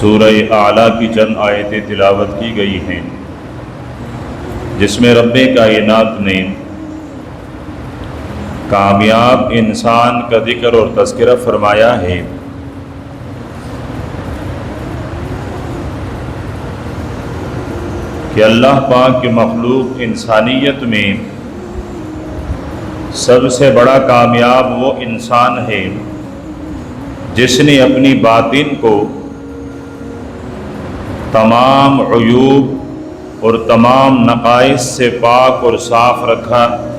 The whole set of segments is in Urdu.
سورہ اعلیٰ کی چند آیتیں تلاوت کی گئی ہیں، جس میں رب کائنات نے کامیاب انسان کا ذکر اور تذکرہ فرمایا ہے۔ کہ اللہ پاک کی مخلوق انسانیت میں سب سے بڑا کامیاب وہ انسان ہے جس نے اپنی باطن کو تمام عیوب اور تمام نقائص سے پاک اور صاف رکھا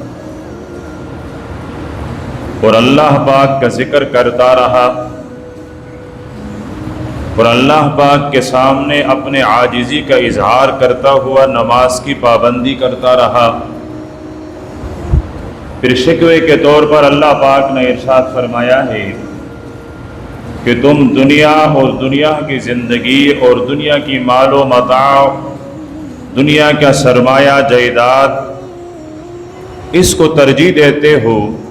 اور اللہ پاک کا ذکر کرتا رہا اور اللہ پاک کے سامنے اپنے عاجزی کا اظہار کرتا ہوا نماز کی پابندی کرتا رہا۔ پھر شکوے کے طور پر اللہ پاک نے ارشاد فرمایا ہے کہ تم دنیا اور دنیا کی زندگی اور دنیا کی مال و متاع، دنیا کا سرمایہ جائیداد، اس کو ترجیح دیتے ہو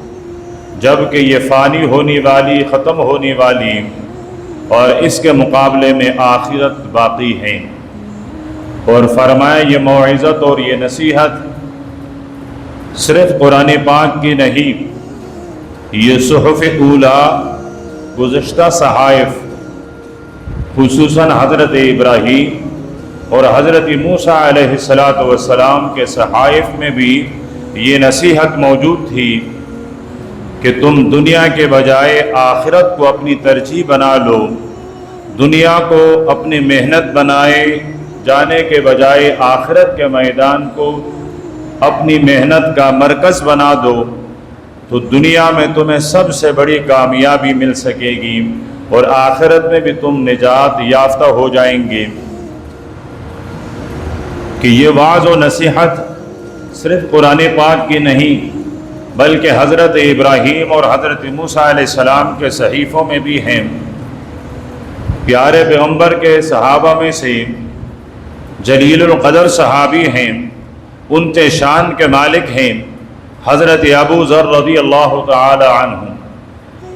جبکہ یہ فانی ہونے والی، ختم ہونے والی، اور اس کے مقابلے میں آخرت باقی ہے۔ اور فرمایا یہ موعظت اور یہ نصیحت صرف قرآن پاک کی نہیں، یہ صحف اولیٰ، گزشتہ صحائف، خصوصاً حضرت ابراہیم اور حضرت موسیٰ علیہ السلام کے صحائف میں بھی یہ نصیحت موجود تھی کہ تم دنیا کے بجائے آخرت کو اپنی ترجیح بنا لو، دنیا کو اپنی محنت بنائے جانے کے بجائے آخرت کے میدان کو اپنی محنت کا مرکز بنا دو، تو دنیا میں تمہیں سب سے بڑی کامیابی مل سکے گی اور آخرت میں بھی تم نجات یافتہ ہو جائیں گے۔ کہ یہ وعظ و نصیحت صرف قرآن پاک کی نہیں بلکہ حضرت ابراہیم اور حضرت موسیٰ علیہ السلام کے صحیفوں میں بھی ہیں۔ پیارے پیغمبر کے صحابہ میں سے جلیل القدر صحابی ہیں، انتے شان کے مالک ہیں حضرت ابو ذر رضی اللہ تعالی عنہ۔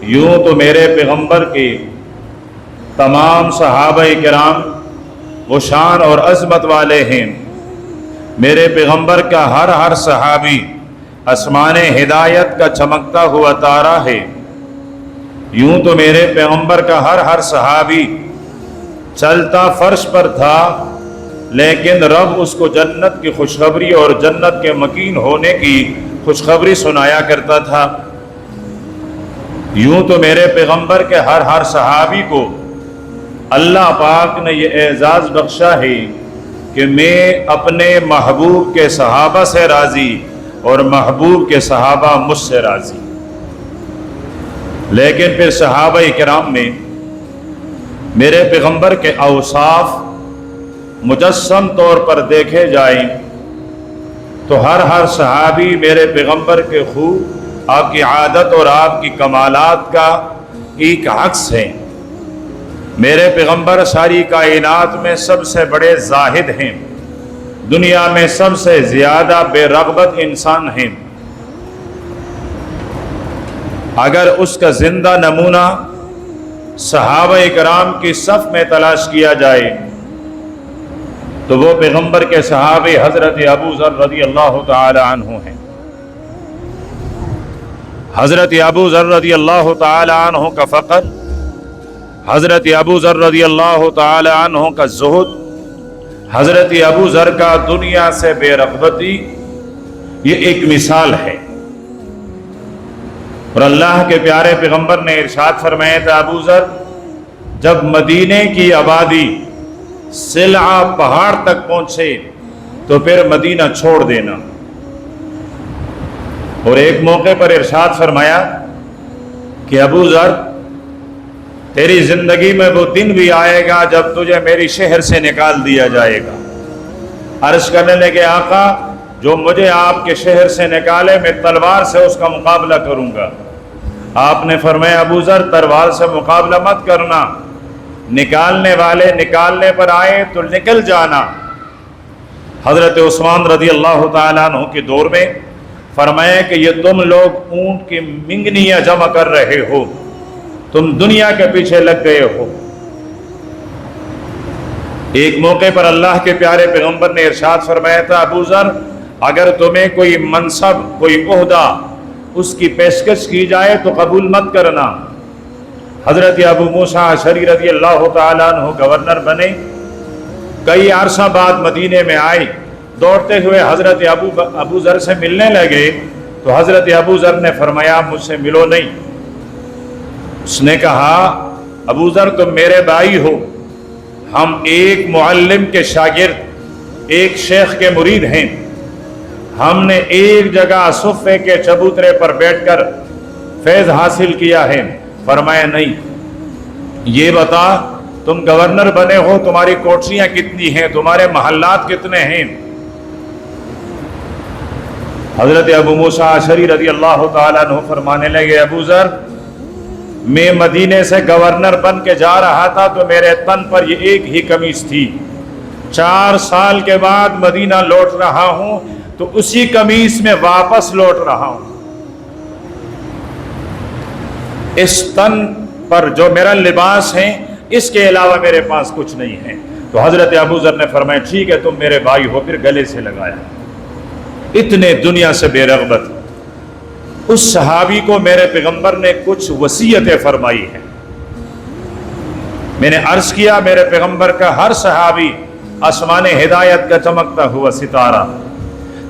یوں تو میرے پیغمبر کے تمام صحابہ کرام وہ شان اور عظمت والے ہیں، میرے پیغمبر کا ہر صحابی آسمان ہدایت کا چمکتا ہوا تارا ہے۔ یوں تو میرے پیغمبر کا ہر صحابی چلتا فرش پر تھا، لیکن رب اس کو جنت کی خوشخبری اور جنت کے مکین ہونے کی خوشخبری سنایا کرتا تھا۔ یوں تو میرے پیغمبر کے ہر صحابی کو اللہ پاک نے یہ اعزاز بخشا ہے کہ میں اپنے محبوب کے صحابہ سے راضی اور محبوب کے صحابہ مجھ سے راضی۔ لیکن پھر صحابہ کرام میں میرے پیغمبر کے اوصاف مجسم طور پر دیکھے جائیں تو ہر صحابی میرے پیغمبر کے خوب آپ کی عادت اور آپ کی کمالات کا ایک عکس ہے۔ میرے پیغمبر ساری کائنات میں سب سے بڑے زاہد ہیں، دنیا میں سب سے زیادہ بے رغبت انسان ہیں۔ اگر اس کا زندہ نمونہ صحابہ کرام کی صف میں تلاش کیا جائے تو وہ پیغمبر کے صحابی حضرت ابو ذر رضی اللہ تعالی عنہ ہیں۔ حضرت ابو ذر رضی اللہ تعالی عنہ کا فقر، حضرت ابو ذر رضی اللہ تعالی عنہ کا زہد، حضرت ابو ذر کا دنیا سے بے رغبتی، یہ ایک مثال ہے۔ اور اللہ کے پیارے پیغمبر نے ارشاد فرمایا تھا، ابو ذر جب مدینے کی آبادی سلعہ پہاڑ تک پہنچے تو پھر مدینہ چھوڑ دینا۔ اور ایک موقع پر ارشاد فرمایا کہ ابو ذر تیری زندگی میں وہ دن بھی آئے گا جب تجھے میری شہر سے نکال دیا جائے گا۔ عرض کرنے لگے آقا جو مجھے آپ کے شہر سے نکالے میں تلوار سے اس کا مقابلہ کروں گا۔ آپ نے فرمایا ابو ذر تلوار سے مقابلہ مت کرنا، نکالنے والے نکالنے پر آئے تو نکل جانا۔ حضرت عثمان رضی اللہ تعالیٰ عنہ کے دور میں فرمایا کہ یہ تم لوگ اونٹ کی منگنیاں جمع کر رہے ہو، تم دنیا کے پیچھے لگ گئے ہو۔ ایک موقع پر اللہ کے پیارے پیغمبر نے ارشاد فرمایا تھا، ابو ذر اگر تمہیں کوئی منصب، کوئی عہدہ اس کی پیشکش کی جائے تو قبول مت کرنا۔ حضرت ابو موسیٰ اشعری رضی اللہ تعالیٰ عنہ گورنر بنے، کئی عرصہ بعد مدینے میں آئے، دوڑتے ہوئے حضرت ابو ذر سے ملنے لگے تو حضرت ابو ذر نے فرمایا مجھ سے ملو نہیں۔ اس نے کہا ابو ذر تم میرے بھائی ہو، ہم ایک معلم کے شاگرد، ایک شیخ کے مرید ہیں، ہم نے ایک جگہ صفے کے چبوترے پر بیٹھ کر فیض حاصل کیا ہے۔ فرمایا نہیں، یہ بتا تم گورنر بنے ہو، تمہاری کوٹریاں کتنی ہیں، تمہارے محلات کتنے ہیں؟ حضرت ابو موسیٰ اشعری رضی اللہ تعالیٰ عنہ فرمانے لگے ابو ذر میں مدینے سے گورنر بن کے جا رہا تھا تو میرے تن پر یہ ایک ہی قمیص تھی، 4 سال کے بعد مدینہ لوٹ رہا ہوں تو اسی قمیص میں واپس لوٹ رہا ہوں، اس تن پر جو میرا لباس ہے اس کے علاوہ میرے پاس کچھ نہیں ہے۔ تو حضرت ابو ذر نے فرمایا ٹھیک ہے تم میرے بھائی ہو، پھر گلے سے لگایا۔ اتنے دنیا سے بے رغبت اس صحابی کو میرے پیغمبر نے کچھ وصیتیں فرمائی ہیں۔ میں نے عرض کیا میرے پیغمبر کا ہر صحابی آسمان ہدایت کا چمکتا ہوا ستارہ،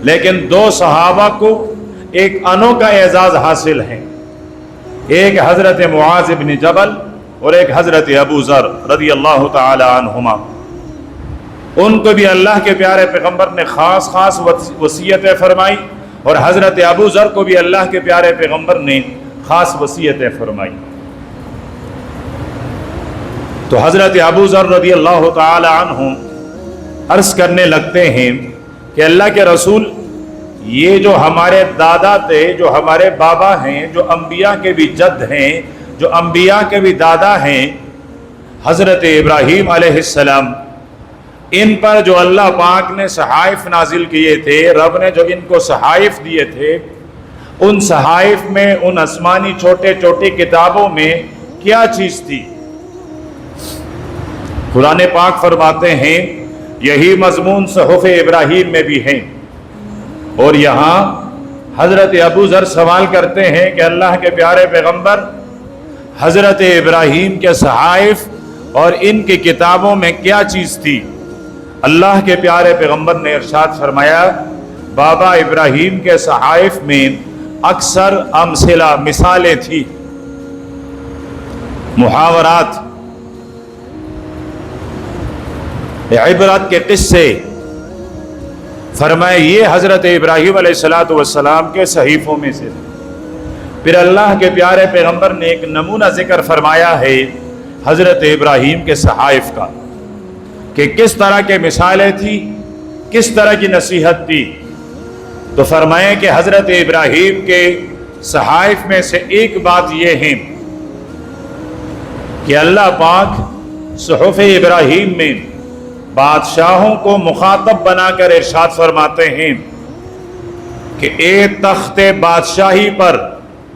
لیکن 2 صحابہ کو ایک انوکھا اعزاز حاصل ہے، ایک حضرت معاذ بن جبل اور ایک حضرت ابو ذر رضی اللہ تعالی عنہما۔ ان کو بھی اللہ کے پیارے پیغمبر نے خاص وصیتیں فرمائی اور حضرت ابو ذر کو بھی اللہ کے پیارے پیغمبر نے خاص وصیتیں فرمائی۔ تو حضرت ابو ذر رضی اللہ تعالی عنہ عرض کرنے لگتے ہیں کہ اللہ کے رسول یہ جو ہمارے دادا تھے، جو ہمارے بابا ہیں، جو انبیاء کے بھی جد ہیں، جو انبیاء کے بھی دادا ہیں، حضرت ابراہیم علیہ السلام، ان پر جو اللہ پاک نے صحائف نازل کیے تھے، رب نے جو ان کو صحائف دیے تھے، ان صحائف میں، ان آسمانی چھوٹے چھوٹی کتابوں میں کیا چیز تھی؟ قرآن پاک فرماتے ہیں یہی مضمون صحف ابراہیم میں بھی ہیں۔ اور یہاں حضرت ابو ذر سوال کرتے ہیں کہ اللہ کے پیارے پیغمبر حضرت ابراہیم کے صحائف اور ان کی کتابوں میں کیا چیز تھی؟ اللہ کے پیارے پیغمبر نے ارشاد فرمایا بابا ابراہیم کے صحائف میں اکثر امثلہ مثالیں تھی، محاورات، عبرت کے قصے۔ فرمایا یہ حضرت ابراہیم علیہ السلام کے صحیفوں میں سے۔ پھر اللہ کے پیارے پیغمبر نے ایک نمونہ ذکر فرمایا ہے حضرت ابراہیم کے صحائف کا کہ کس طرح کے مثالیں تھی، کس طرح کی نصیحت تھی۔ تو فرمایا کہ حضرت ابراہیم کے صحائف میں سے ایک بات یہ ہے کہ اللہ پاک صحف ابراہیم میں بادشاہوں کو مخاطب بنا کر ارشاد فرماتے ہیں کہ ایک تخت بادشاہی پر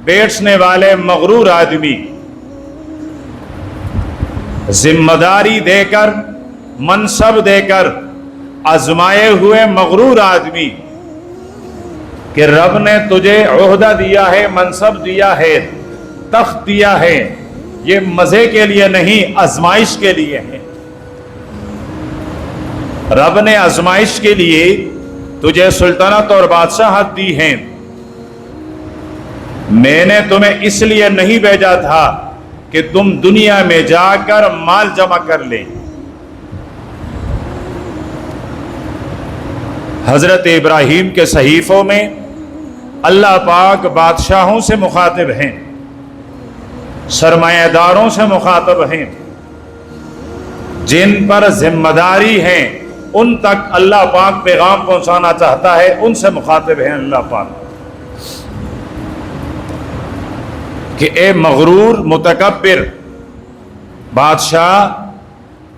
بیٹھنے والے مغرور آدمی، ذمہ داری دے کر، منصب دے کر آزمائے ہوئے مغرور آدمی کہ رب نے تجھے عہدہ دیا ہے، منصب دیا ہے، تخت دیا ہے، یہ مزے کے لیے نہیں آزمائش کے لیے ہے۔ رب نے آزمائش کے لیے تجھے سلطنت اور بادشاہت دی ہے۔ میں نے تمہیں اس لیے نہیں بھیجا تھا کہ تم دنیا میں جا کر مال جمع کر لیں۔ حضرت ابراہیم کے صحیفوں میں اللہ پاک بادشاہوں سے مخاطب ہیں، سرمایہ داروں سے مخاطب ہیں، جن پر ذمہ داری ہے ان تک اللہ پاک پیغام پہنچانا چاہتا ہے، ان سے مخاطب ہیں اللہ پاک کہ اے مغرور متکبر بادشاہ،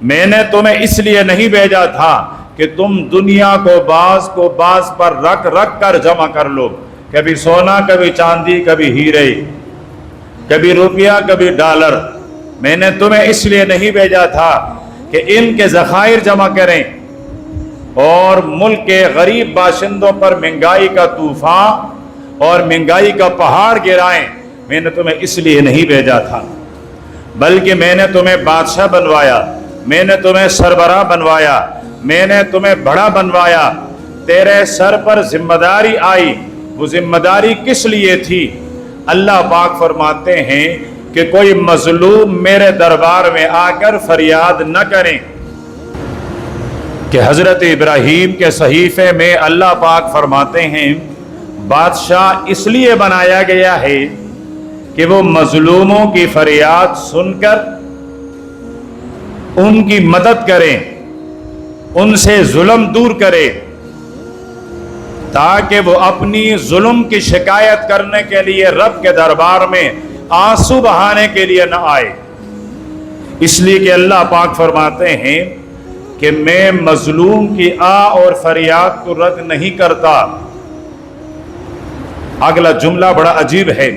میں نے تمہیں اس لیے نہیں بھیجا تھا کہ تم دنیا کو باز پر رکھ کر جمع کر لو، کبھی سونا، کبھی چاندی، کبھی ہیرے، کبھی روپیہ، کبھی ڈالر۔ میں نے تمہیں اس لیے نہیں بھیجا تھا کہ کہ ان کے ذخائر جمع کریں اور ملک کے غریب باشندوں پر مہنگائی کا طوفان اور مہنگائی کا پہاڑ گرائیں۔ میں نے تمہیں اس لیے نہیں بھیجا تھا، بلکہ میں نے تمہیں بادشاہ بنوایا، میں نے تمہیں سربراہ بنوایا، میں نے تمہیں بڑا بنوایا، تیرے سر پر ذمہ داری آئی۔ وہ ذمہ داری کس لیے تھی؟ اللہ پاک فرماتے ہیں کہ کوئی مظلوم میرے دربار میں آ کر فریاد نہ کریں۔ کہ حضرت ابراہیم کے صحیفے میں اللہ پاک فرماتے ہیں بادشاہ اس لیے بنایا گیا ہے کہ وہ مظلوموں کی فریاد سن کر ان کی مدد کریں، ان سے ظلم دور کرے، تاکہ وہ اپنی ظلم کی شکایت کرنے کے لیے رب کے دربار میں آنسو بہانے کے لیے نہ آئے۔ اس لیے کہ اللہ پاک فرماتے ہیں کہ میں مظلوم کی آ اور فریاد کو رد نہیں کرتا۔ اگلا جملہ بڑا عجیب ہے،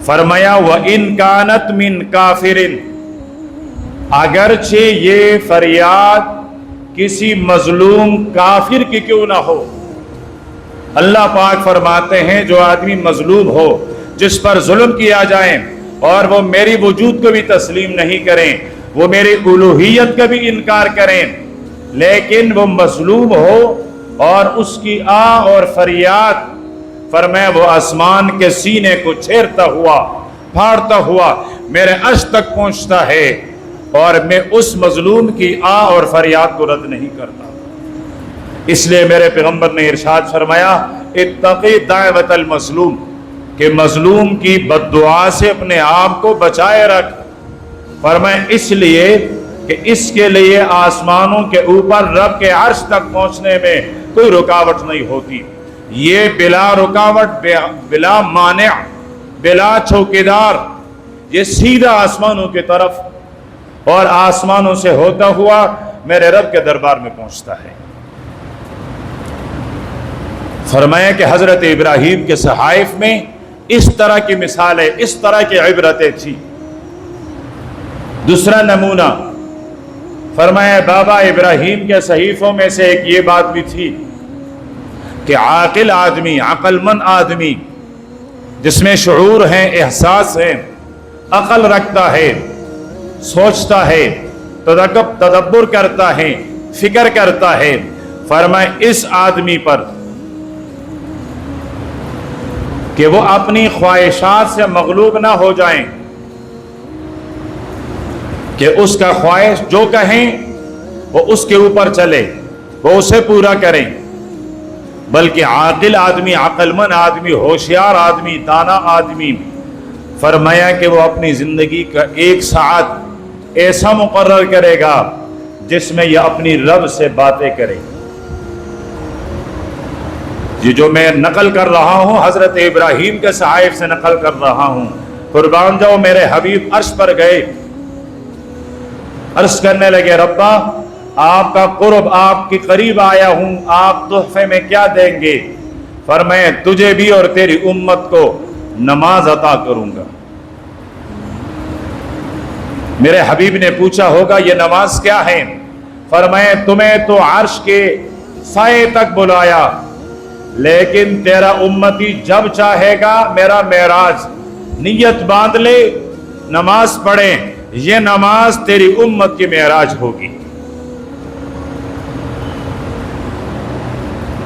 فرمایا وَإِن كَانَتْ مِن كَافِرٍ، اگرچہ یہ فریاد کسی مظلوم کافر کی کیوں نہ ہو۔ اللہ پاک فرماتے ہیں جو آدمی مظلوم ہو، جس پر ظلم کیا جائے اور وہ میری وجود کو بھی تسلیم نہیں کریں، وہ میری الوہیت کا بھی انکار کریں، لیکن وہ مظلوم ہو اور اس کی آ اور فریاد فرمایا وہ آسمان کے سینے کو چھیرتا ہوا پھاڑتا ہوا میرے عرش تک پہنچتا ہے، اور میں اس مظلوم کی آ اور فریاد کو رد نہیں کرتا۔ اس لیے میرے پیغمبر نے ارشاد فرمایا اتقی دعوت المظلوم، کہ مظلوم کی بد دعا سے اپنے آپ کو بچائے رکھ۔ فرمایا اس لیے کہ اس کے لیے آسمانوں کے اوپر رب کے عرش تک پہنچنے میں کوئی رکاوٹ نہیں ہوتی، یہ بلا رکاوٹ، بلا مانع، بلا چوکیدار، یہ سیدھا آسمانوں کی طرف اور آسمانوں سے ہوتا ہوا میرے رب کے دربار میں پہنچتا ہے۔ فرمایا کہ حضرت ابراہیم کے صحائف میں اس طرح کی مثالیں، اس طرح کی عبرتیں تھی۔ دوسرا نمونہ فرمایا بابا ابراہیم کے صحیفوں میں سے ایک یہ بات بھی تھی کہ عاقل آدمی، عقل مند آدمی جس میں شعور ہے، احساس ہے، عقل رکھتا ہے، سوچتا ہے، تدبر کرتا ہے، فکر کرتا ہے، فرمایا اس آدمی پر کہ وہ اپنی خواہشات سے مغلوب نہ ہو جائیں، کہ اس کا خواہش جو کہیں وہ اس کے اوپر چلے، وہ اسے پورا کریں، بلکہ عاقل آدمی، عقل مند آدمی، ہوشیار آدمی، دانا آدمی فرمایا کہ وہ اپنی زندگی کا ایک ساعت ایسا مقرر کرے گا جس میں یہ اپنی رب سے باتیں کرے۔ یہ جو میں نقل کر رہا ہوں حضرت ابراہیم کے صحائف سے نقل کر رہا ہوں۔ قربان جاؤ میرے حبیب عرش پر گئے، عرض کرنے لگے ربا آپ کا قرب، آپ کی قریب آیا ہوں، آپ تحفے میں کیا دیں گے؟ فرمائے تجھے بھی اور تیری امت کو نماز عطا کروں گا۔ میرے حبیب نے پوچھا ہوگا یہ نماز کیا ہے؟ فرمائے تمہیں تو عرش کے سائے تک بلایا، لیکن تیرا امتی جب چاہے گا میرا معراج، نیت باندھ لے، نماز پڑھے، یہ نماز تیری امت کی معراج ہوگی۔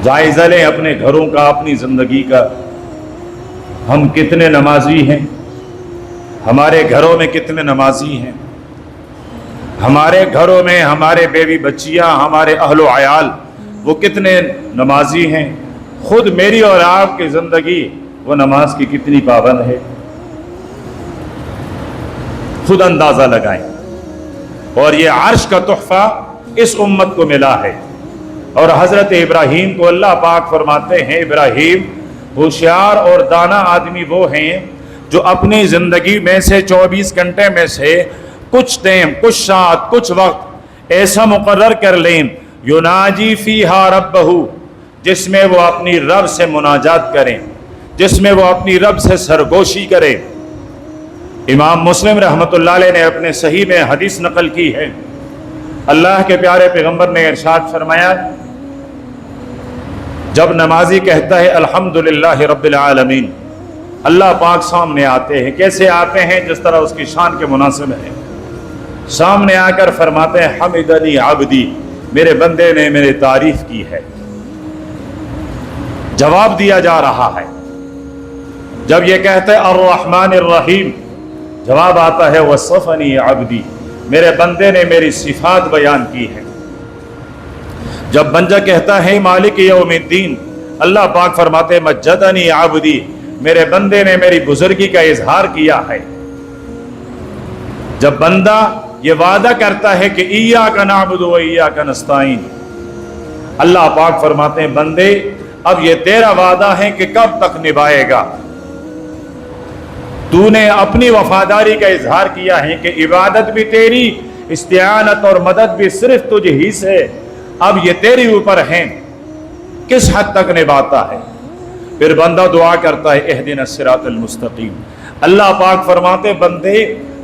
جائزہ لیں اپنے گھروں کا، اپنی زندگی کا، ہم کتنے نمازی ہیں، ہمارے گھروں میں کتنے نمازی ہیں، ہمارے گھروں میں ہمارے بیوی بچیاں، ہمارے اہل و عیال وہ کتنے نمازی ہیں، خود میری اور آپ کی زندگی وہ نماز کی کتنی پابند ہے، خود اندازہ لگائیں۔ اور یہ عرش کا تحفہ اس امت کو ملا ہے، اور حضرت ابراہیم کو اللہ پاک فرماتے ہیں ابراہیم ہوشیار اور دانا آدمی وہ ہیں جو اپنی زندگی میں سے 24 گھنٹے میں سے کچھ ٹائم، کچھ ساعت، کچھ وقت ایسا مقرر کر لیں یناجی فیہا ربہ، جس میں وہ اپنی رب سے مناجات کریں، جس میں وہ اپنی رب سے سرگوشی کریں۔ امام مسلم رحمۃ اللہ علیہ نے اپنے صحیح میں حدیث نقل کی ہے، اللہ کے پیارے پیغمبر نے ارشاد فرمایا، جب نمازی کہتا ہے الحمدللہ رب العالمین، اللہ پاک سامنے آتے ہیں۔ کیسے آتے ہیں؟ جس طرح اس کی شان کے مناسب ہے۔ سامنے آ کر فرماتے ہیں حمدنی عبدی، میرے بندے نے میری تعریف کی ہے۔ جواب دیا جا رہا ہے۔ جب یہ کہتے ہیں الرحمن الرحیم، جواب آتا ہے وصفنی عبدی، میرے بندے نے میری صفات بیان کی ہے۔ جب بندہ کہتا ہے مالک یوم الدین، اللہ پاک فرماتے ہیں مجدنی عبدی، میرے بندے نے میری بزرگی کا اظہار کیا ہے۔ جب بندہ یہ وعدہ کرتا ہے کہ ایاک نعبد و ایاک نستعین، اللہ پاک فرماتے ہیں بندے اب یہ تیرا وعدہ ہے کہ کب تک نبھائے گا؟ تو نے اپنی وفاداری کا اظہار کیا ہے کہ عبادت بھی تیری، استعانت اور مدد بھی صرف تجھ ہی سے، اب یہ تیری اوپر ہے، کس حد تک نبھاتا ہے؟ پھر بندہ دعا کرتا ہے اہدنا الصراط المستقیم۔ اللہ پاک فرماتے بندے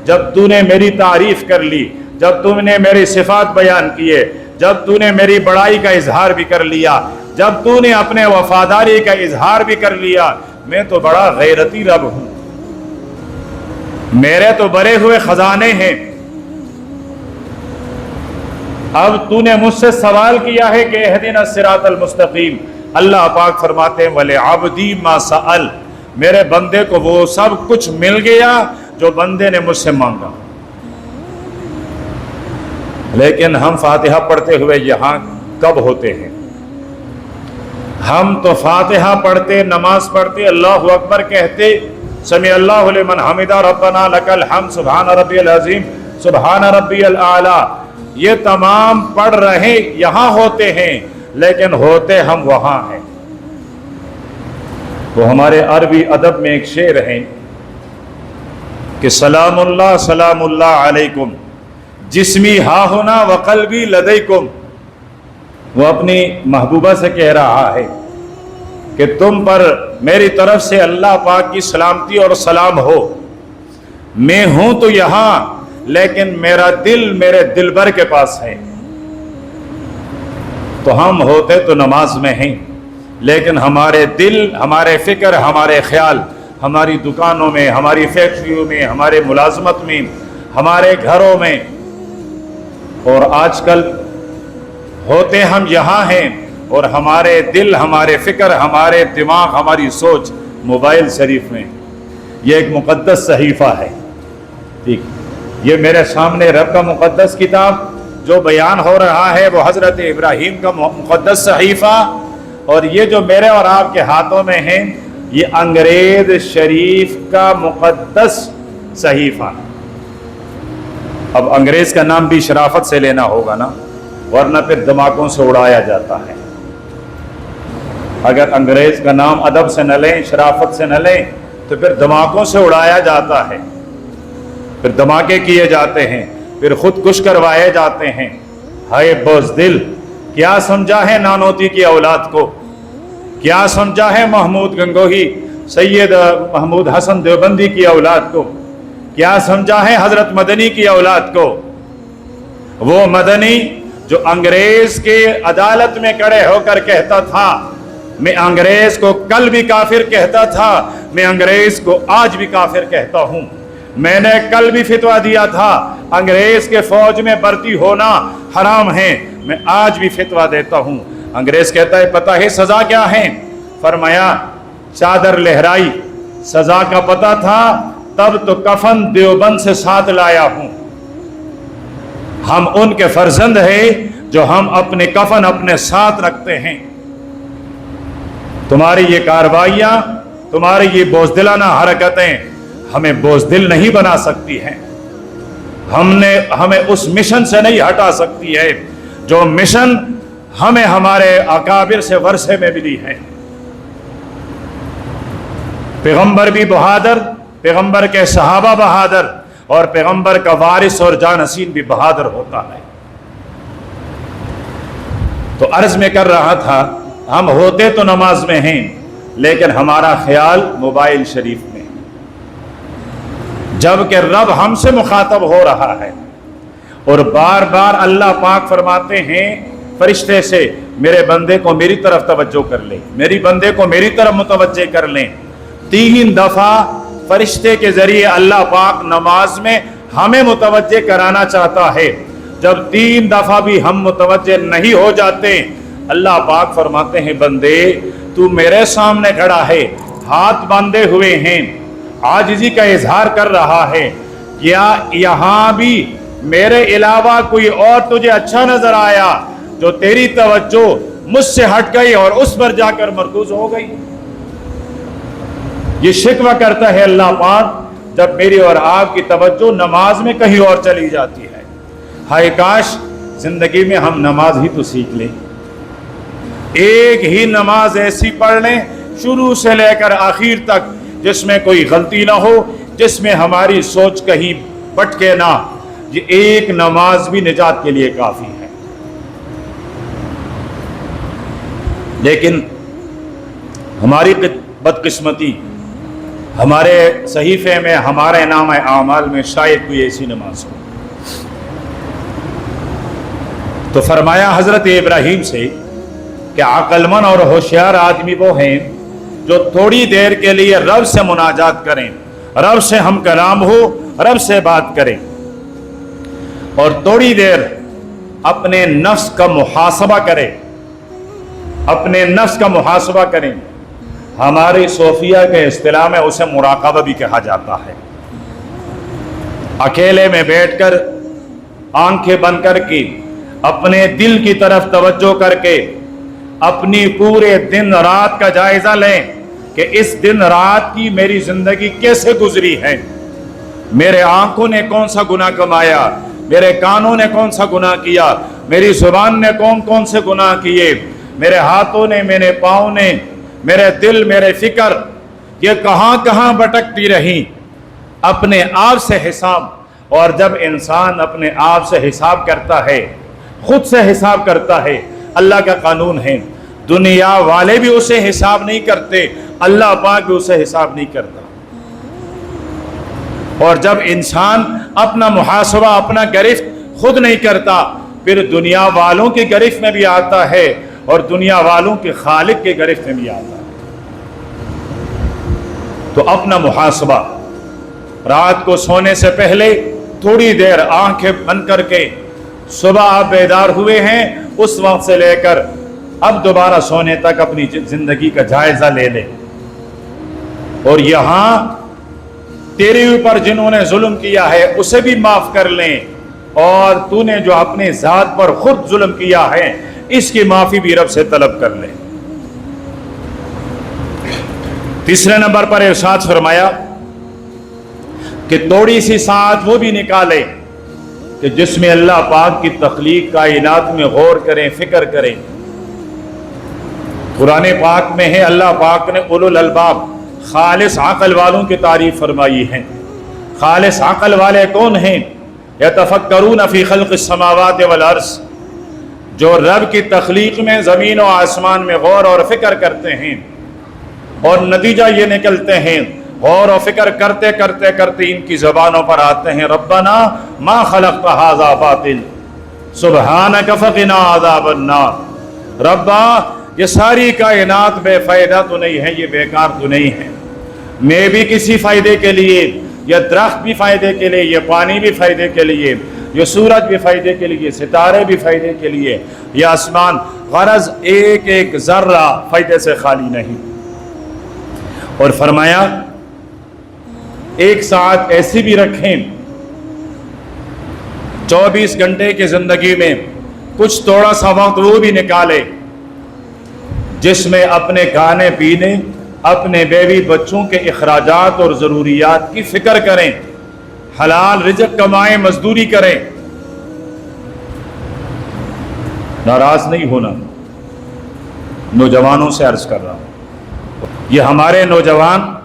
جب تو نے میری تعریف کر لی، جب تم نے میری صفات بیان کیے، جب تو نے میری بڑائی کا اظہار بھی کر لیا، جب تو نے اپنے وفاداری کا اظہار بھی کر لیا، میں تو بڑا غیرتی رب ہوں، میرے تو بھرے ہوئے خزانے ہیں، اب تو نے مجھ سے سوال کیا ہے کہ اہدنا الصراط المستقیم۔ اللہ پاک فرماتے ہیں وَلِعَبْدِي مَا سَأَلَ، میرے بندے کو وہ سب کچھ مل گیا جو بندے نے مجھ سے مانگا۔ لیکن ہم فاتحہ پڑھتے ہوئے یہاں کب ہوتے ہیں؟ ہم تو فاتحہ پڑھتے، نماز پڑھتے، اللہ اکبر کہتے، سمع اللہ لمن حمدہ ربنا لک الحمد سبحان ربی العظیم سبحان ربی الاعلیٰ، یہ تمام پڑھ رہے یہاں ہوتے ہیں، لیکن ہوتے ہم وہاں ہیں۔ وہ ہمارے عربی ادب میں ایک شعر ہے کہ سلام اللہ علیکم جسمی ہا ہونا و قلبی لدیکم، وہ اپنی محبوبہ سے کہہ رہا ہے کہ تم پر میری طرف سے اللہ پاک کی سلامتی اور سلام ہو، میں ہوں تو یہاں لیکن میرا دل میرے دلبر کے پاس ہے۔ تو ہم ہوتے تو نماز میں ہیں، لیکن ہمارے دل، ہمارے فکر، ہمارے خیال ہماری دکانوں میں، ہماری فیکٹریوں میں، ہمارے ملازمت میں، ہمارے گھروں میں، اور آج کل ہوتے ہم یہاں ہیں اور ہمارے دل، ہمارے فکر، ہمارے دماغ، ہماری سوچ موبائل شریف میں۔ یہ ایک مقدس صحیفہ ہے، ٹھیک، یہ میرے سامنے رب کا مقدس کتاب جو بیان ہو رہا ہے وہ حضرت ابراہیم کا مقدس صحیفہ، اور یہ جو میرے اور آپ کے ہاتھوں میں ہیں یہ انگریز شریف کا مقدس صحیفہ۔ اب انگریز کا نام بھی شرافت سے لینا ہوگا نا، ورنہ پھر دماغوں سے اڑایا جاتا ہے۔ اگر انگریز کا نام ادب سے نہ لیں، شرافت سے نہ لیں، تو پھر دماغوں سے اڑایا جاتا ہے، پھر دھماکے کیے جاتے ہیں، پھر خودکش کروائے جاتے ہیں۔ ہائے بزدل، کیا سمجھا ہے نانوتی کی اولاد کو؟ کیا سمجھا ہے محمود گنگوہی، سید محمود حسن دیوبندی کی اولاد کو؟ کیا سمجھا ہے حضرت مدنی کی اولاد کو؟ وہ مدنی جو انگریز کے عدالت میں کھڑے ہو کر کہتا تھا میں انگریز کو کل بھی کافر کہتا تھا، میں انگریز کو آج بھی کافر کہتا ہوں، میں نے کل بھی فتویٰ دیا تھا انگریز کے فوج میں بھرتی ہونا حرام ہے، میں آج بھی فتویٰ دیتا ہوں۔ انگریز کہتا ہے پتہ ہے سزا کیا ہے؟ فرمایا چادر لہرائی، سزا کا پتہ تھا تب تو کفن دیوبند سے ساتھ لایا ہوں۔ ہم ان کے فرزند ہیں جو ہم اپنے کفن اپنے ساتھ رکھتے ہیں۔ تمہاری یہ کاروائیاں، تمہاری یہ بزدلانہ حرکتیں ہمیں بزدل نہیں بنا سکتی ہیں، ہمیں اس مشن سے نہیں ہٹا سکتی ہے جو مشن ہمیں ہمارے اکابر سے ورثے میں ملی ہے۔ پیغمبر بھی بہادر، پیغمبر کے صحابہ بہادر، اور پیغمبر کا وارث اور جانشین بھی بہادر ہوتا ہے۔ تو عرض میں کر رہا تھا ہم ہوتے تو نماز میں ہیں، لیکن ہمارا خیال موبائل شریف میں، جبکہ رب ہم سے مخاطب ہو رہا ہے اور بار بار اللہ پاک فرماتے ہیں فرشتے سے میرے بندے کو میری طرف توجہ کر لیں، میری بندے کو میری طرف متوجہ کر لیں۔ 3 دفعہ فرشتے کے ذریعے اللہ پاک نماز میں ہمیں متوجہ کرانا چاہتا ہے۔ جب 3 دفعہ بھی ہم متوجہ نہیں ہو جاتے، اللہ پاک فرماتے ہیں بندے تو میرے سامنے کھڑا ہے، ہاتھ باندھے ہوئے ہیں، عاجزی کا اظہار کر رہا ہے، کیا یہاں بھی میرے علاوہ کوئی اور تجھے اچھا نظر آیا جو تیری توجہ مجھ سے ہٹ گئی اور اس پر جا کر مرکوز ہو گئی؟ یہ شکوہ کرتا ہے اللہ پاک جب میری اور آپ کی توجہ نماز میں کہیں اور چلی جاتی ہے۔ ہائے کاش زندگی میں ہم نماز ہی تو سیکھ لیں، ایک ہی نماز ایسی پڑھ لیں شروع سے لے کر آخر تک جس میں کوئی غلطی نہ ہو، جس میں ہماری سوچ کہیں بھٹکے نہ۔ یہ ایک نماز بھی نجات کے لیے کافی ہے۔ لیکن ہماری بدقسمتی، ہمارے صحیفے میں، ہمارے نام اعمال میں شاید کوئی ایسی نماز ہو۔ تو فرمایا حضرت ابراہیم سے کہ عقل مند اور ہوشیار آدمی وہ ہیں جو تھوڑی دیر کے لیے رب سے مناجات کریں، رب سے ہم کلام ہو، رب سے بات کریں، اور تھوڑی دیر اپنے نفس کا محاسبہ کریں، اپنے نفس کا محاسبہ کریں۔ ہماری صوفیہ کے اصطلاح میں اسے مراقبہ بھی کہا جاتا ہے۔ اکیلے میں بیٹھ کر آنکھیں بند کر کے اپنے دل کی طرف توجہ کر کے اپنی پورے دن رات کا جائزہ لیں کہ اس دن رات کی میری زندگی کیسے گزری ہے، میرے آنکھوں نے کون سا گناہ کمایا، میرے کانوں نے کون سا گناہ کیا، میری زبان نے کون سے گناہ کیے، میرے ہاتھوں نے، میرے پاؤں نے، میرے دل، میرے فکر یہ کہاں کہاں بھٹکتی رہی۔ اپنے آپ سے حساب، اور جب انسان اپنے آپ سے حساب کرتا ہے، خود سے حساب کرتا ہے، اللہ کا قانون ہے دنیا والے بھی اسے حساب نہیں کرتے، اللہ پاک بھی اسے حساب نہیں کرتا۔ اور جب انسان اپنا محاسبہ، اپنا گرفت خود نہیں کرتا، پھر دنیا والوں کی گرفت میں بھی آتا ہے اور دنیا والوں کے خالق کے گرفت میں بھی آتا ہے۔ تو اپنا محاسبہ، رات کو سونے سے پہلے تھوڑی دیر آنکھیں بند کر کے صبح آپ بیدار ہوئے ہیں اس وقت سے لے کر اب دوبارہ سونے تک اپنی زندگی کا جائزہ لے لیں، اور یہاں تیرے اوپر جنہوں نے ظلم کیا ہے اسے بھی معاف کر لیں، اور تو نے جو اپنے ذات پر خود ظلم کیا ہے اس کی معافی بھی رب سے طلب کر لیں۔ تیسرے نمبر پر ارشاد فرمایا کہ تھوڑی سی ساتھ وہ بھی نکالے کہ جس میں اللہ پاک کی تخلیق کائنات میں غور کریں، فکر کریں۔ قرآن پاک میں ہے اللہ پاک نے اولو الالباب، خالص عقل والوں کی تعریف فرمائی ہے۔ خالص عقل والے کون ہیں؟ یتفکرون فی خلق السماوات والارض، جو رب کی تخلیق میں زمین و آسمان میں غور اور فکر کرتے ہیں، اور نتیجہ یہ نکلتے ہیں غور و فکر کرتے کرتے کرتے ان کی زبانوں پر آتے ہیں ربنا ما خلقت ھذا باطل سبحانک فقنا عذاب النار۔ ربا یہ ساری کائنات بے فائدہ تو نہیں ہے، یہ بیکار تو نہیں ہے، میں بھی کسی فائدے کے لیے، یہ درخت بھی فائدے کے لیے، یہ پانی بھی فائدے کے لیے، یہ سورج بھی فائدے کے لیے، ستارے بھی فائدے کے لیے، یہ آسمان، غرض ایک ایک ذرہ فائدے سے خالی نہیں۔ اور فرمایا ایک ساتھ ایسی بھی رکھیں 24 گھنٹے کی زندگی میں کچھ تھوڑا سا وقت وہ بھی نکالے جس میں اپنے کھانے پینے، اپنے بیوی بچوں کے اخراجات اور ضروریات کی فکر کریں، حلال رزق کمائیں، مزدوری کریں۔ ناراض نہیں ہونا، نوجوانوں سے عرض کر رہا ہوں، یہ ہمارے نوجوان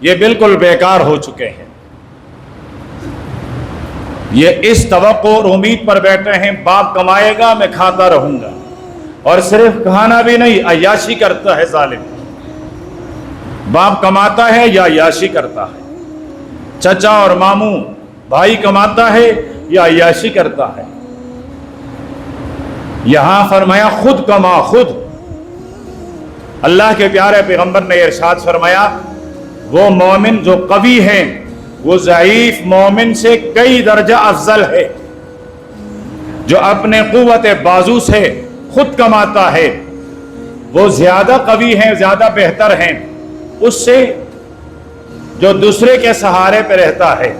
یہ بالکل بیکار ہو چکے ہیں، یہ اس توقع اور امید پر بیٹھے ہیں باپ کمائے گا میں کھاتا رہوں گا، اور صرف کھانا بھی نہیں، عیاشی کرتا ہے ظالم۔ باپ کماتا ہے یا عیاشی کرتا ہے، چچا اور ماموں بھائی کماتا ہے یا عیاشی کرتا ہے؟ یہاں فرمایا خود کما خود۔ اللہ کے پیارے پیغمبر نے ارشاد فرمایا وہ مومن جو قوی ہیں وہ ضعیف مومن سے کئی درجہ افضل ہے۔ جو اپنے قوت بازو سے خود کماتا ہے وہ زیادہ قوی ہیں، زیادہ بہتر ہیں اس سے جو دوسرے کے سہارے پہ رہتا ہے،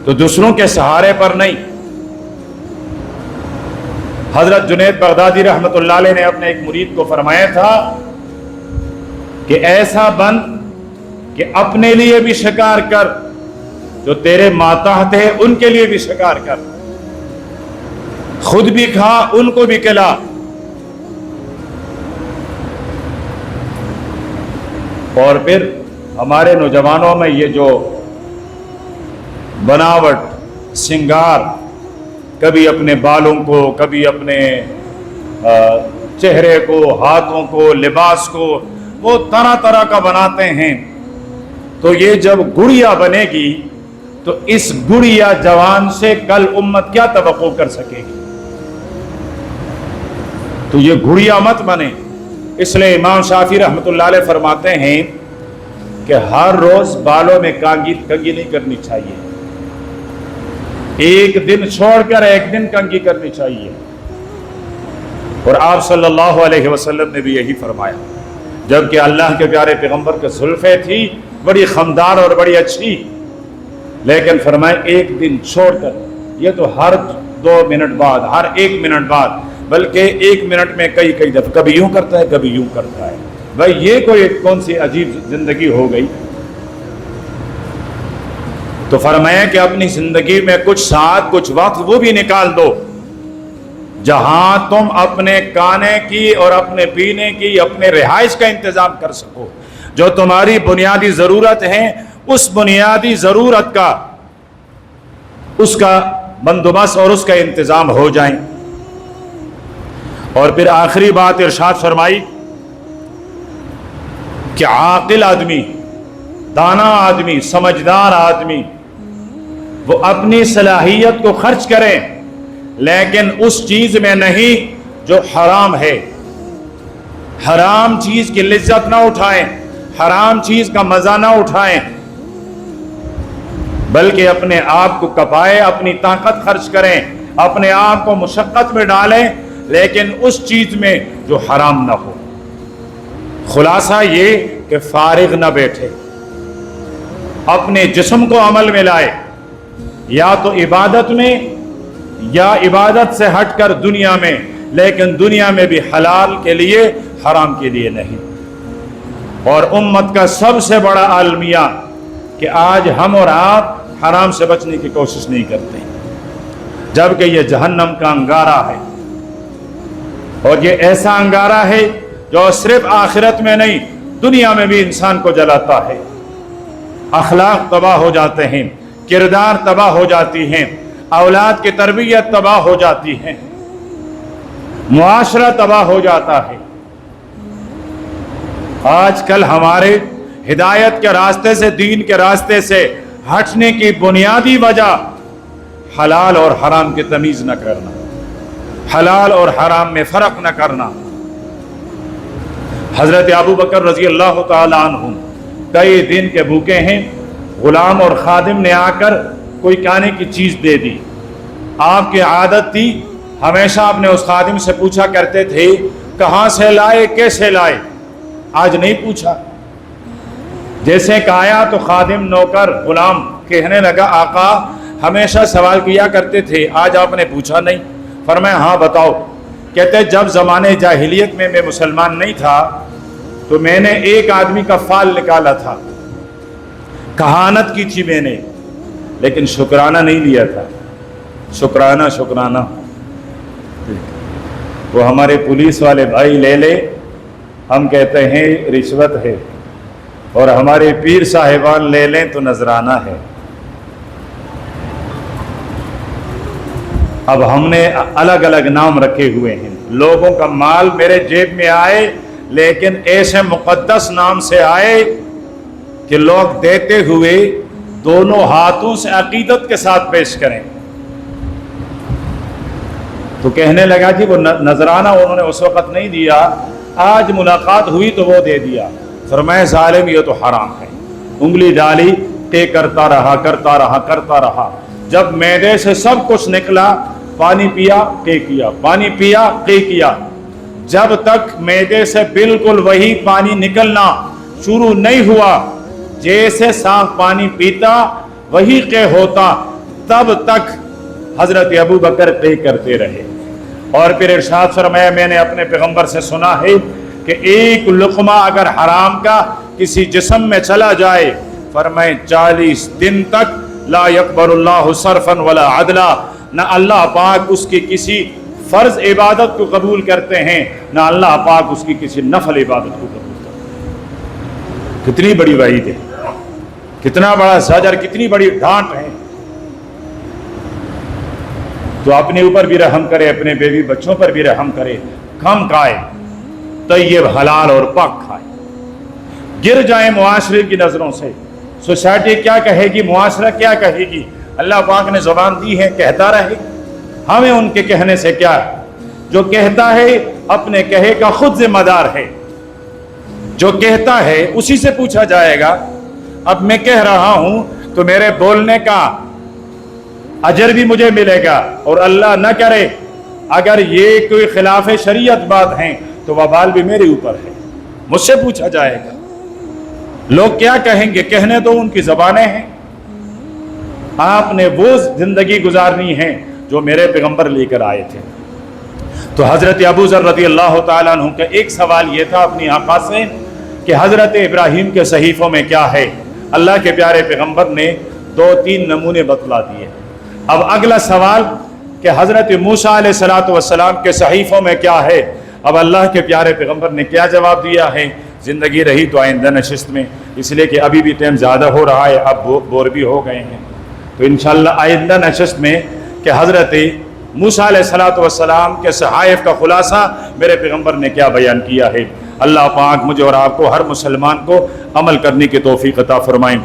تو دوسروں کے سہارے پر نہیں۔ حضرت جنید بغدادی رحمت اللہ علیہ نے اپنے ایک مرید کو فرمایا تھا کہ ایسا بن کہ اپنے لیے بھی شکار کر، جو تیرے ماتحت ہے ان کے لیے بھی شکار کر، خود بھی کھا ان کو بھی کھلا۔ اور پھر ہمارے نوجوانوں میں یہ جو بناوٹ، سنگار، کبھی اپنے بالوں کو، کبھی اپنے چہرے کو، ہاتھوں کو، لباس کو وہ طرح طرح کا بناتے ہیں، تو یہ جب گڑیا بنے گی تو اس گڑیا جوان سے کل امت کیا توقع کر سکے گی؟ تو یہ گڑیا مت بنے۔ اس لیے امام شافعی رحمۃ اللہ علیہ فرماتے ہیں کہ ہر روز بالوں میں کنگھی نہیں کرنی چاہیے، ایک دن چھوڑ کر ایک دن کنگھی کرنی چاہیے۔ اور آپ صلی اللہ علیہ وسلم نے بھی یہی فرمایا، جبکہ اللہ کے پیارے پیغمبر کے زلفیں تھی بڑی خمدار اور بڑی اچھی، لیکن فرمائے ایک دن چھوڑ کر، یہ تو ہر 2 منٹ بعد، ہر 1 منٹ بعد، بلکہ 1 منٹ میں کئی دفعہ کبھی یوں کرتا ہے کبھی یوں کرتا ہے۔ بھائی یہ کوئی کون سی عجیب زندگی ہو گئی؟ تو فرمایا کہ اپنی زندگی میں کچھ ساتھ کچھ وقت وہ بھی نکال دو جہاں تم اپنے کھانے کی اور اپنے پینے کی، اپنے رہائش کا انتظام کر سکو، جو تمہاری بنیادی ضرورت ہے اس بنیادی ضرورت کا، اس کا بندوبست اور اس کا انتظام ہو جائیں۔ اور پھر آخری بات ارشاد فرمائی کہ عاقل آدمی، دانا آدمی، سمجھدار آدمی وہ اپنی صلاحیت کو خرچ کریں، لیکن اس چیز میں نہیں جو حرام ہے۔ حرام چیز کی لذت نہ اٹھائیں، حرام چیز کا مزہ نہ اٹھائیں، بلکہ اپنے آپ کو کپائیں، اپنی طاقت خرچ کریں، اپنے آپ کو مشقت میں ڈالیں، لیکن اس چیز میں جو حرام نہ ہو۔ خلاصہ یہ کہ فارغ نہ بیٹھے، اپنے جسم کو عمل میں لائے، یا تو عبادت میں یا عبادت سے ہٹ کر دنیا میں، لیکن دنیا میں بھی حلال کے لیے، حرام کے لیے نہیں۔ اور امت کا سب سے بڑا المیہ کہ آج ہم اور آپ حرام سے بچنے کی کوشش نہیں کرتے، جبکہ یہ جہنم کا انگارہ ہے، اور یہ ایسا انگارہ ہے جو صرف آخرت میں نہیں دنیا میں بھی انسان کو جلاتا ہے۔ اخلاق تباہ ہو جاتے ہیں، کردار تباہ ہو جاتی ہیں، اولاد کی تربیت تباہ ہو جاتی ہے، معاشرہ تباہ ہو جاتا ہے۔ آج کل ہمارے ہدایت کے راستے سے، دین کے راستے سے ہٹنے کی بنیادی وجہ حلال اور حرام کی تمیز نہ کرنا، حلال اور حرام میں فرق نہ کرنا۔ حضرت ابو بکر رضی اللہ تعالی عنہ کئی دن کے بھوکے ہیں، غلام اور خادم نے آ کر کوئی کھانے کی چیز دے دی۔ آپ کی عادت تھی، ہمیشہ اپنے اس خادم سے پوچھا کرتے تھے کہاں سے لائے، کیسے لائے۔ آج نہیں پوچھا، جیسے کہا تو خادم، نوکر، غلام کہنے لگا آقا ہمیشہ سوال کیا کرتے تھے، آج آپ نے پوچھا نہیں۔ فرمایا ہاں بتاؤ۔ کہتے جب زمانے جاہلیت میں مسلمان نہیں تھا تو میں نے ایک آدمی کا فال نکالا تھا، کہانت کی تھی میں نے، لیکن شکرانہ نہیں لیا تھا۔ شکرانہ وہ ہمارے پولیس والے بھائی لے لے، ہم کہتے ہیں رشوت ہے، اور ہمارے پیر صاحبان لے لیں تو نذرانہ ہے۔ اب ہم نے الگ الگ نام رکھے ہوئے ہیں، لوگوں کا مال میرے جیب میں آئے لیکن ایسے مقدس نام سے آئے کہ لوگ دیتے ہوئے دونوں ہاتھوں سے عقیدت کے ساتھ پیش کریں۔ تو کہنے لگا جی وہ نذرانہ انہوں نے اس وقت نہیں دیا، آج ملاقات ہوئی تو وہ دے دیا۔ فرمایا ظالم یہ تو حرام ہے۔ انگلی ڈالی، کہ کرتا رہا، جب معدے سے سب کچھ نکلا، پانی پیا، کہ کیا، پانی پیا، کہ کیا، جب تک معدے سے بالکل وہی پانی نکلنا شروع نہیں ہوا، جیسے صاف پانی پیتا وہی کہ ہوتا، تب تک حضرت ابو بکر کہ کرتے رہے۔ اور پھر ارشاد فرمایا میں نے اپنے پیغمبر سے سنا ہے کہ ایک لقمہ اگر حرام کا کسی جسم میں چلا جائے، فرمائے 40 دن تک لا يقبل اللہ صرفا ولا عدلا، نہ اللہ پاک اس کی کسی فرض عبادت کو قبول کرتے ہیں، نہ اللہ پاک اس کی کسی نفل عبادت کو قبول کرتے ہیں۔ کتنی بڑی وعید ہے، کتنا بڑا زجر، کتنی بڑی ڈانٹ ہے۔ تو اپنے اوپر بھی رحم کرے، اپنے بیوی بچوں پر بھی رحم کرے، کم کھائے، طیب حلال اور پاک کھائے، گر جائیں معاشرے کی نظروں سے۔ سوسائٹی کیا کہے گی، معاشرہ کیا کہے گی، اللہ پاک نے زبان دی ہے، کہتا رہے، ہمیں ان کے کہنے سے کیا ہے۔ جو کہتا ہے اپنے کہے کا خود ذمہ دار ہے، جو کہتا ہے اسی سے پوچھا جائے گا۔ اب میں کہہ رہا ہوں تو میرے بولنے کا اجر بھی مجھے ملے گا، اور اللہ نہ کرے اگر یہ کوئی خلاف شریعت بات ہیں تو وبال بھی میرے اوپر ہے، مجھ سے پوچھا جائے گا۔ لوگ کیا کہیں گے، کہنے تو ان کی زبانیں ہیں۔ آپ نے وہ زندگی گزارنی ہے جو میرے پیغمبر لے کر آئے تھے۔ تو حضرت ابو ذر رضی اللہ تعالیٰ عنہ کا ایک سوال یہ تھا اپنی آقا سے کہ حضرت ابراہیم کے صحیفوں میں کیا ہے۔ اللہ کے پیارے پیغمبر نے 2-3 نمونے بتلا دیے۔ اب اگلا سوال کہ حضرت موسیٰ علیہ السلام کے صحیفوں میں کیا ہے۔ اب اللہ کے پیارے پیغمبر نے کیا جواب دیا ہے، زندگی رہی تو آئندہ نشست میں، اس لیے کہ ابھی بھی ٹائم زیادہ ہو رہا ہے، اب بور بھی ہو گئے ہیں، تو انشاءاللہ آئندہ نشست میں کہ حضرت موسیٰ علیہ السلام کے صحائف کا خلاصہ میرے پیغمبر نے کیا بیان کیا ہے۔ اللہ پاک مجھے اور آپ کو، ہر مسلمان کو عمل کرنے کی توفیق عطا فرمائیں۔